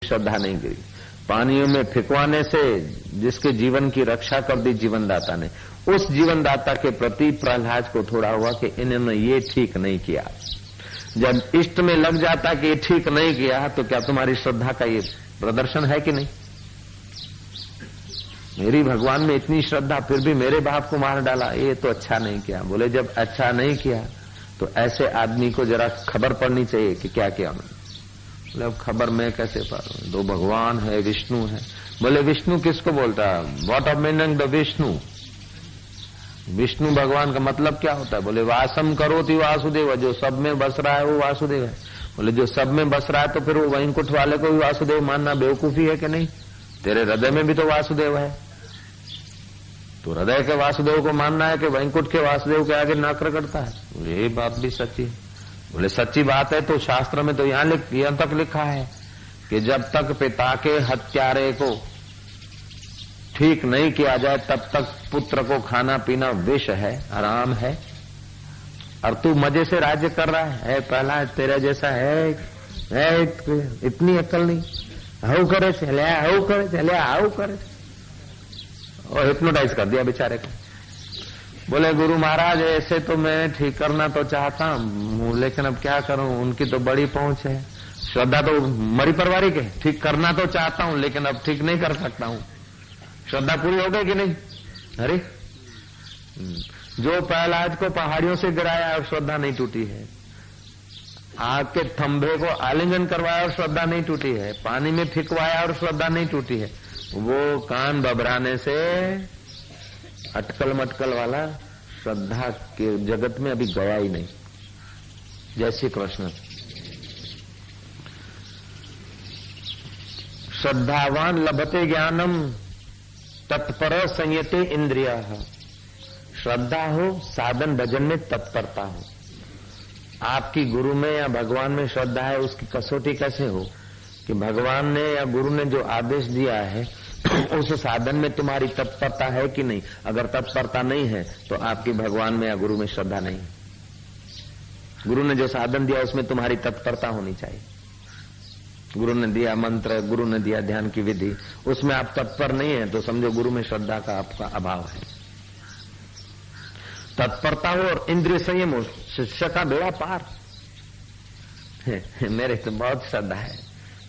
श्रद्धा नहीं गिरी। पानियों में फिकवाने से जिसके जीवन की रक्षा कर दी जीवनदाता ने, उस जीवनदाता के प्रति प्रहलाद को थोड़ा हुआ कि इन्होंने ये ठीक नहीं किया। जब इष्ट में लग जाता कि ये ठीक नहीं किया, तो क्या तुम्हारी श्रद्धा का ये प्रदर्शन है कि नहीं? मेरी भगवान में इतनी श्रद्धा, फिर भी मेरे बाप को मार डाला, ये तो अच्छा नहीं किया। बोले जब अच्छा नहीं किया तो ऐसे आदमी को जरा खबर पड़नी चाहिए कि क्या किया उन्होंने। बोले अब खबर मैं कैसे पाऊं? दो भगवान है, विष्णु है। बोले विष्णु किसको बोलता है? What of meaning the Vishnu? Vishnu भगवान का मतलब क्या होता है? बोले वासम करोति वासुदेव, जो सब में बस रहा है वो वासुदेव है। बोले जो सब में बस रहा है तो फिर वो वैकुंठ वाले को भी वासुदेव मानना बेवकूफी है कि नहीं? तेरे हृदय में भी तो वासुदेव है, तो हृदय के वासुदेव को मानना है कि वैकुंठ के वासुदेव के आगे नखर करता है। बोले ये बात भी सच्ची है। बोले सच्ची बात है तो शास्त्र में तो यहां तक लिखा है कि जब तक पिता के हत्यारे को ठीक नहीं किया जाए तब तक पुत्र को खाना पीना विष है, हराम है। और तू मजे से राज्य कर रहा है पहला तेरा जैसा है इतनी अक्ल नहीं, हाउ करे चले हाउ करे चले हाउ करे, और हिप्नोटाइज कर दिया बेचारे को। बोले गुरु महाराज ऐसे तो मैं ठीक करना तो चाहता हूं, लेकिन अब क्या करूं, उनकी तो बड़ी पहुंच है, श्रद्धा तो मरी परिवारिक है, ठीक करना तो चाहता हूं लेकिन अब ठीक नहीं कर सकता हूं। श्रद्धा पूरी हो गई कि नहीं? अरे जो प्रहलाद को पहाड़ियों से गिराया और श्रद्धा नहीं टूटी है, आग के थंभे को आलिंगन करवाया और श्रद्धा नहीं टूटी है, पानी में फिकवाया और श्रद्धा नहीं टूटी है, वो कान बबराने से अटकल मटकल वाला श्रद्धा के जगत में अभी गया ही नहीं। जय श्री कृष्ण। श्रद्धावान लभते ज्ञानम तत्पर संयते इंद्रिया। श्रद्धा हो, साधन भजन में तत्परता हो। आपकी गुरु में या भगवान में श्रद्धा है, उसकी कसौटी कैसे हो कि भगवान ने या गुरु ने जो आदेश दिया है उस साधन में तुम्हारी तत्परता है कि नहीं। अगर तत्परता नहीं है तो आपकी भगवान में या गुरु में श्रद्धा नहीं है। गुरु ने जो साधन दिया उसमें तुम्हारी तत्परता होनी चाहिए। गुरु ने दिया मंत्र, गुरु ने दिया ध्यान की विधि, उसमें आप तत्पर नहीं है तो समझो गुरु में श्रद्धा का आपका अभाव है। तत्परता हो और इंद्रिय संयम हो, शिष्य का बेड़ा पार। मेरे तो बहुत श्रद्धा है,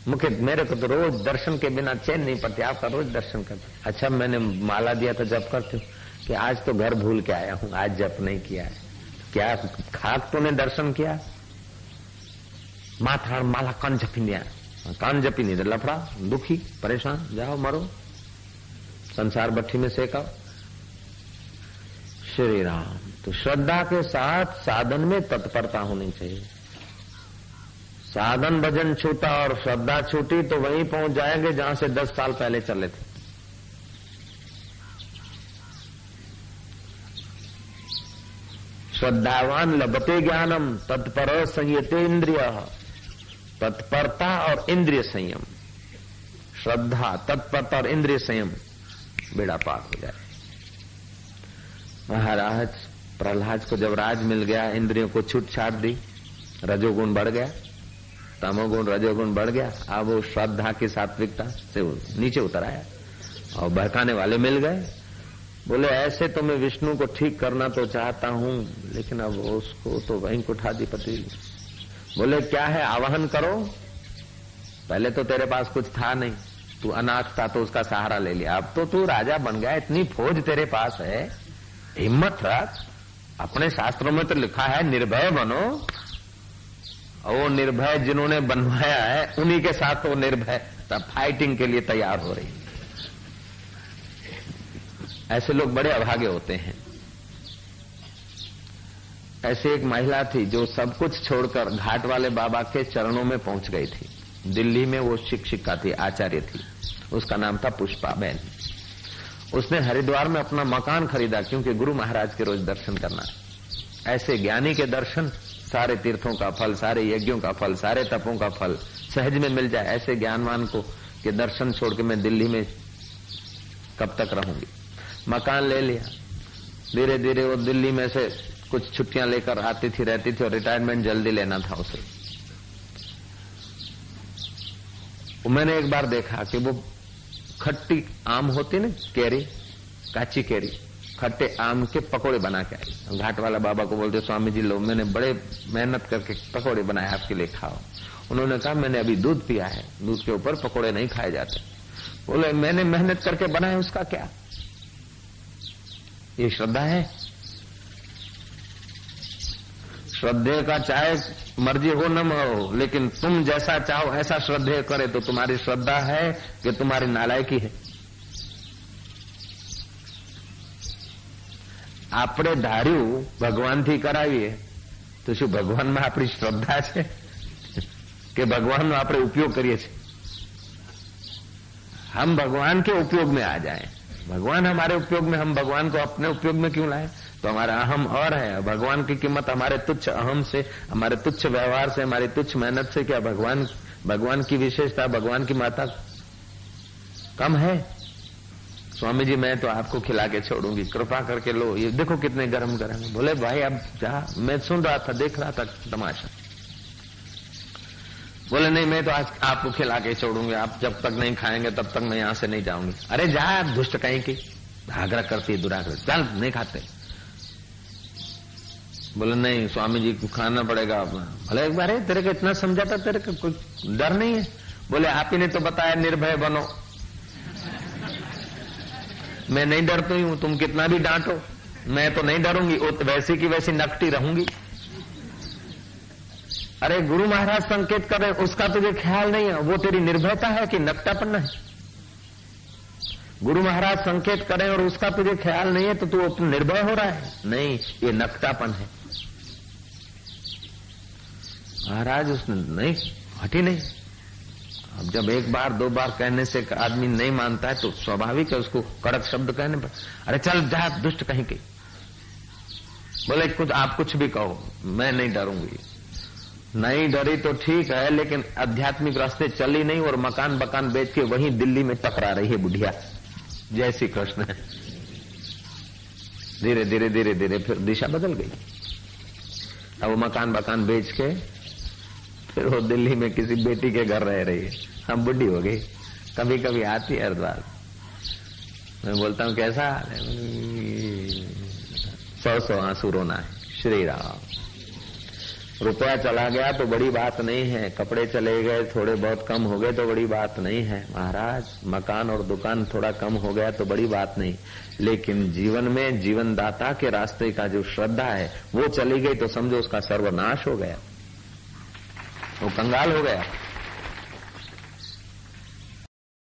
मेरे को तो रोज दर्शन के बिना चैन नहीं पड़ती। आपका रोज दर्शन करते। अच्छा मैंने माला दिया तो जप करते हो कि आज तो घर भूल के आया हूं, आज जप नहीं किया है। क्या खाक तूने दर्शन किया? माथा माला कान जपी दिया, कान जपी नहीं तो लफड़ा, दुखी, परेशान, जाओ मरो, संसार भट्ठी में सेका। श्री राम। तो श्रद्धा के साथ साधन में तत्परता होनी चाहिए। साधन भजन छूटा और श्रद्धा छूटी तो वहीं पहुंच जाएंगे जहां से 10 साल पहले चले थे। श्रद्धावान लभते ज्ञानम तत्पर संयते इंद्रिय। तत्परता और इंद्रिय संयम, श्रद्धा, तत्परता और इंद्रिय संयम, बेड़ा पार हो जाए। महाराज प्रहलाद को जब राज मिल गया, इंद्रियों को छूट छाट दी, रजोगुण बढ़ गया, तमोगुण रजोगुण बढ़ गया। अब वो श्रद्धा की सात्विकता से नीचे उतर आया और बहकाने वाले मिल गए। बोले ऐसे तो मैं विष्णु को ठीक करना तो चाहता हूं लेकिन अब उसको तो वैकुंठाधिपति। बोले क्या है, आवाहन करो। पहले तो तेरे पास कुछ था नहीं, तू अनाथ था तो उसका सहारा ले लिया, अब तो तू राजा बन गया, इतनी फौज तेरे पास है, हिम्मत रख। अपने शास्त्रों में तो लिखा है निर्भय बनो, और वो निर्भय जिन्होंने बनवाया है उन्हीं के साथ वो निर्भय फाइटिंग के लिए तैयार हो रही। ऐसे लोग बड़े अभागे होते हैं। ऐसे एक महिला थी जो सब कुछ छोड़कर घाट वाले बाबा के चरणों में पहुंच गई थी। दिल्ली में वो शिक्षिका थी, आचार्य थी, उसका नाम था पुष्पा बहन। उसने हरिद्वार में अपना मकान खरीदा क्योंकि गुरु महाराज के रोज दर्शन करना। ऐसे ज्ञानी के दर्शन सारे तीर्थों का फल, सारे यज्ञों का फल, सारे तपों का फल सहज में मिल जाए, ऐसे ज्ञानवान को के दर्शन छोड़ के मैं दिल्ली में कब तक रहूंगी। मकान ले लिया। धीरे धीरे वो दिल्ली में से कुछ छुट्टियां लेकर आती थी, रहती थी, और रिटायरमेंट जल्दी लेना था उसे। मैंने एक बार देखा कि वो खट्टी आम होती ना, कैरी, काची कैरी, खट्टे आम के पकोड़े बना के आई। घाट वाला बाबा को बोलते स्वामी जी लो, मैंने बड़े मेहनत करके पकोड़े बनाए आपके लिए, खाओ। उन्होंने कहा मैंने अभी दूध पिया है, दूध के ऊपर पकोड़े नहीं खाए जाते। बोले मैंने मेहनत करके बनाए, उसका क्या? ये श्रद्धा है? श्रद्धे का चाहे मर्जी हो न हो, लेकिन तुम जैसा चाहो ऐसा श्रद्धे करे तो तुम्हारी श्रद्धा है कि तुम्हारी नालायकी है? આપણે ધાર્યું ભગવાનથી કરાવીએ તો શું ભગવાનમાં આપણી શ્રદ્ધા છે કે ભગવાનનો આપણે ઉપયોગ કરીએ છીએ? हम भगवान के उपयोग में आ जाएं, भगवान हमारे उपयोग में, हम भगवान को अपने उपयोग में क्यों लाएं? तो हमारा अहम और है, भगवान की कीमत हमारे तुच्छ अहम से, हमारे तुच्छ व्यवहार से, हमारी तुच्छ मेहनत से क्या भगवान की विशेषता, भगवान की माता कम है? स्वामी जी मैं तो आपको खिला के छोड़ूंगी, कृपा करके लो, ये देखो कितने गरम गरम। बोले भाई अब जा, मैं सुन रहा था, देख रहा था तमाशा। बोले नहीं मैं तो आज आपको खिला के छोड़ूंगी, आप जब तक नहीं खाएंगे तब तक मैं यहां से नहीं जाऊंगी। अरे जा दुष्ट कहीं की, आग्रह करती है, दुराग्रह, चल नहीं खाते। बोले नहीं स्वामी जी को खाना पड़ेगा अपना। बोले एक बार तेरे को इतना समझा था, तेरे को कोई डर नहीं है? बोले आप ही ने तो बताया निर्भय बनो, मैं नहीं डरती हूं, तुम कितना भी डांटो मैं तो नहीं डरूंगी, वैसी की वैसी नकटी रहूंगी। अरे गुरु महाराज संकेत कर रहे, उसका तुझे ख्याल नहीं है, वो तेरी निर्भयता है कि नकटापन है? गुरु महाराज संकेत करें और उसका तुझे ख्याल नहीं है तो तू अपने निर्भय हो रहा है? नहीं, ये नकटापन है। महाराज उसने नहीं हटी नहीं। अब जब एक बार दो बार कहने से आदमी नहीं मानता है तो स्वाभाविक है उसको कड़क शब्द कहने पर, अरे चल जा दुष्ट कहीं के। बोले कुछ आप कुछ भी कहो मैं नहीं डरूंगी। नहीं डरी तो ठीक है, लेकिन आध्यात्मिक रास्ते चली नहीं और मकान बकान बेच के वहीं दिल्ली में टकरा रही है बुढ़िया। जय श्री कृष्ण। धीरे धीरे धीरे धीरे फिर दिशा बदल गई। अब वो मकान बकान बेच के फिर वो दिल्ली में किसी बेटी के घर रह रही है। हम बुढ़ी हो गई, कभी कभी आती है हरिद्वार। मैं बोलता हूँ कैसा हाल है? 100 आंसू रोना है। श्री राम। रुपया चला गया तो बड़ी बात नहीं है, कपड़े चले गए थोड़े बहुत कम हो गए तो बड़ी बात नहीं है महाराज, मकान और दुकान थोड़ा कम हो गया तो बड़ी बात नहीं, लेकिन जीवन में जीवनदाता के रास्ते का जो श्रद्धा है वो चली गई तो समझो उसका सर्वनाश हो गया, वो कंगाल हो गया।